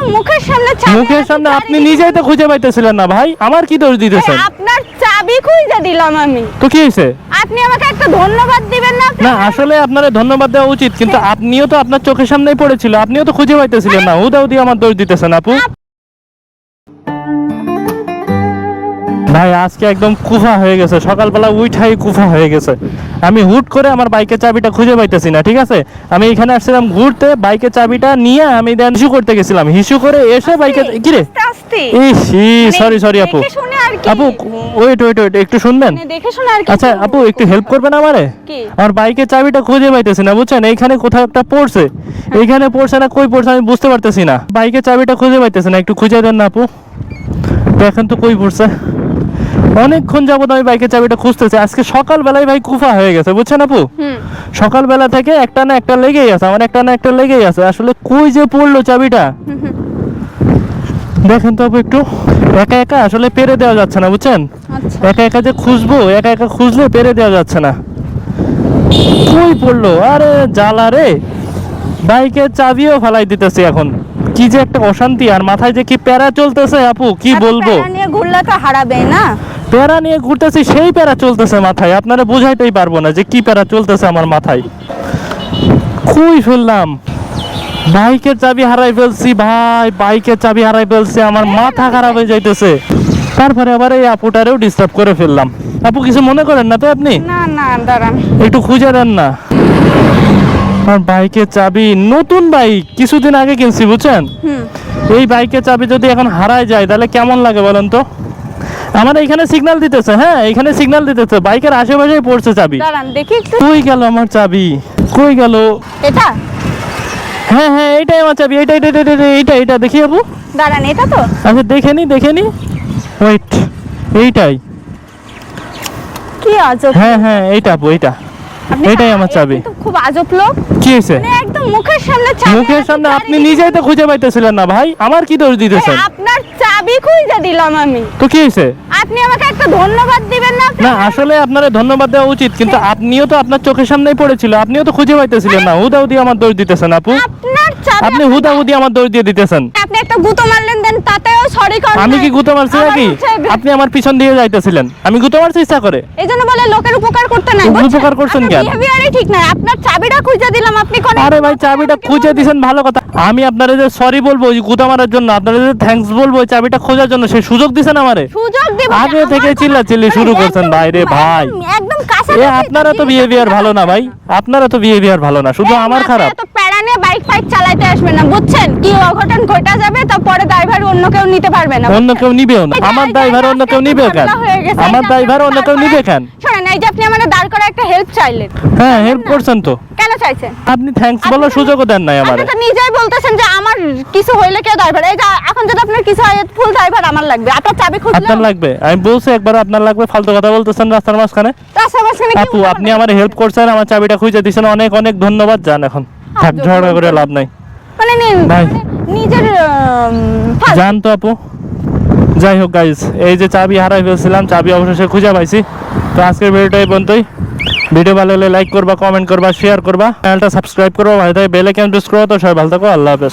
একদম মুখের সামনে আপনি নিজেই তো খুঁজে পাইতেছিলেন না ভাই, আমার কি দোষ দিতেছেন? আপনার চাবি খুঁজে দিলাম আমি, তো কি হয়েছে? আপনি আমাকে একটা ধন্যবাদ দিবেন না? না আসলে আপনার ধন্যবাদ দেওয়া উচিত, কিন্তু আপনিও তো আপনার চোখের সামনেই পড়েছিল, আপনিও তো খুঁজে পাইতেছিলেন না, হুদাও দিয়ে আমার দোষ দিতেছেন আপু। ভাই আজকে একদম কুফা হয়ে গেছে, সকালবেলা উঠাই কুফা হয়ে গেছে। আমি হুট করে আমার বাইকের চাবিটা খুঁজে পাইতেছি না, ঠিক আছে? আমি এখানে আসছিলাম ঘুরতে, বাইকের চাবিটা নিয়ে আমি দেন হিসু করতে গেছিলাম, হিসু করে এসে বাইকে কি রে সরি আপু, আপু ওয়েট একটু শুনবেন? আচ্ছা আপু একটু হেল্প করবেন আমারে, আমার বাইকের চাবিটা খুঁজে পাইতেছি না বুঝছেন, এইখানে কোথাও একটা পড়ছে, এইখানে পড়ছে না কই পড়ছে আমি বুঝতে পারতেছি না, বাইকের চাবিটা খুঁজে পাইতেছি না, একটু খুঁজে দেন না আপু, দেখেন তো কই পড়ছে। অনেকক্ষণ যাবত আমি বাইকের চাবিটা খুঁজতেছি, আজকে সকালবেলায় ভাই কুফা হয়ে গেছে বুঝছেন আপু, সকালবেলা থেকে একটা না একটা লেগেই আছে আমার, একটা না একটা লেগেই আছে, আসলে কই যে পড়লো চাবিটা দেখেন তো আপু একটু। একা একা আসলে পেরে দেওয়া যাচ্ছে না বুঝছেন, একা একা যে খুঁজবো, একা একা খুঁজলে পেরে দেওয়া যাচ্ছে না, কই পড়লো, আরে জ্বালা রে, বাইকের চাবিও ফেলাই দিতেছি এখন, কি যে একটা অশান্তি, আর মাথায় যে কি প্যারা চলতেছে আপু কি বলবো, প্যারা নিয়ে ঘুরলে তো হারাবে না, প্যারা নিয়ে ঘুরতেছি সেই প্যারা চলতেছে মাথায়, আপনারা বুঝাইতেই পারবো না যে কি প্যারা চলতেছে আমার মাথায়। কই ফেললাম বাইকের চাবি হারাই ফেলছি ভাই, বাইকের চাবি হারাই ফেলছি, আমার মাথা খারাপ হয়ে যাইতেছে, তারপরে আবার এই আপুটারেও ডিস্টার্ব করে ফেললাম। আপু কিছু মনে করেন না তো আপনি? না দাঁড়ান একটু খুঁজে দেন না, আমার বাইকের চাবি, নতুন বাইক কিছুদিন আগে কিনছি বুঝছেন, এই বাইকের চাবি যদি এখন হারায় যায় তাহলে কেমন লাগে বলেন তো? আমার এখানে সিগন্যাল দিতেছে, হ্যাঁ এখানে সিগন্যাল দিতেছে, বাইকের আশেপাশেই পড়ছে চাবি, দাঁড়ান দেখি একটু, কই গেল আমার চাবি, কই গেল? এটা হ্যাঁ এইটাই আমার চাবি, এইটা দেখি আপু, দাঁড়ান এটা তো, আচ্ছা দেখে নি ওয়েট, এইটাই, কি আজব, হ্যাঁ এইটা আপু, এইটাই আমার চাবি। খুব আজব লোক, কি হয়েছে? একদম মুখের সামনে আপনি নিজেই তো খুঁজে পাইতেছিলেন না ভাই, আমার কি দোষ দিতেছেন? আপনার চাবি খুঁজে দিলাম আমি, তো কি হয়েছে? আপনি আমাকে একটা ধন্যবাদ দিবেন না? না আসলে আপনার ধন্যবাদ দেওয়া উচিত, কিন্তু আপনিও তো আপনার চোখের সামনেই পড়েছিল, আপনিও তো খুঁজে পাইতেছিলেন না, হুদাও দিয়ে আমার দোষ দিতেছেন আপু, আপনার চাবি আপনি হুদাও দিয়ে আমার দোষ দিয়ে দিতেছেন। আপনি একটা গুঁতো মারলেন, দেন তাতেও সরি করেন। আমি কি গুঁতো মারছি নাকি? আপনি আমার পিছন দিয়ে যাইতেছিলেন, আমি গুঁতো মারছি ইচ্ছা করে? এইজন্য বলে লোকের উপকার করতে নাই, উপকার করছেন কেন? বিহেভিয়ারই ঠিক না, আপনার চাবিটা খুঁজে দিলাম, আপনি কোন? আরে ভাই চাবিটা খুঁজে দিয়েছেন ভালো কথা, আমি আপনারে যে সরি বলবো ওই গুঁতো মারার জন্য, আপনারে যে থ্যাঙ্কস বলবো ওই চাবিটা খোঁজার জন্য, সেই সুযোগ দিছেন আমারে, সুযোগ দিব আগে থেকে চিল্লাচিল্লি শুরু করছেন ভাই রে ভাই, একদম কাছে আপনারা তো বিহেভিয়ার ভালো না ভাই, আপনারা তো বিহেভিয়ার ভালো না, শুধু আমার খারাপ। এত প্যারা নিয়ে বাইক চালাতে আসবেন না বুঝছেন, কি অঘটন ঘটা যাবে, তারপরে ড্রাইভার অন্য কেউ নিতে পারবে না, অন্য কেউ নিবেও না, আমার ড্রাইভার অন্য কেউ নিবে কেন? আমার ড্রাইভার অন্য কেউ নিবে কেন? শুনেন এই যে আপনি আমাকে দাঁড় করে একটা হেল্প চাইলেন, হ্যাঁ হেল্প করছেন তো, কেন চাইছেন? আপনি থ্যাঙ্কস বলার সুযোগও দেন নাই আমারে, আপনি তো নিজেই বলতেছেন যে আমার কিছু হইলে কেউ ড্রাইভার, এই যে এখন যদি আপনার কিছু হয় ফুল ড্রাইভার আমার লাগবে, আপনার চাবি খুঁজলে আপনার লাগবে, আমি বলছি একবার আপনার লাগবে, ফালতু কথা বলতেছেন রাস্তার মাঝখানে। আপু আপনি আমার হেল্প করছেন, আমার চাবিটা খুঁজে দিয়েছেন, অনেক অনেক ধন্যবাদ, যান এখন, থাক ঝগড়া করে লাভ নাই, মানে ভাই নিজের জান তো আপু। যাই হোক গাইস, এই যে চাবি হারাই ফেলছিলাম, চাবি অবশেষে খুঁজে পাইছি। তো আজকের ভিডিওটা এই পর্যন্তই, ভিডিও ভালো হলে লাইক করবা, কমেন্ট করবা, শেয়ার করবা, চ্যানেলটা সাবস্ক্রাইব করবা, ভাই বেল আইকন প্রেস করো। তো সবাই ভালো থাকো, আল্লাহ হাফেজ।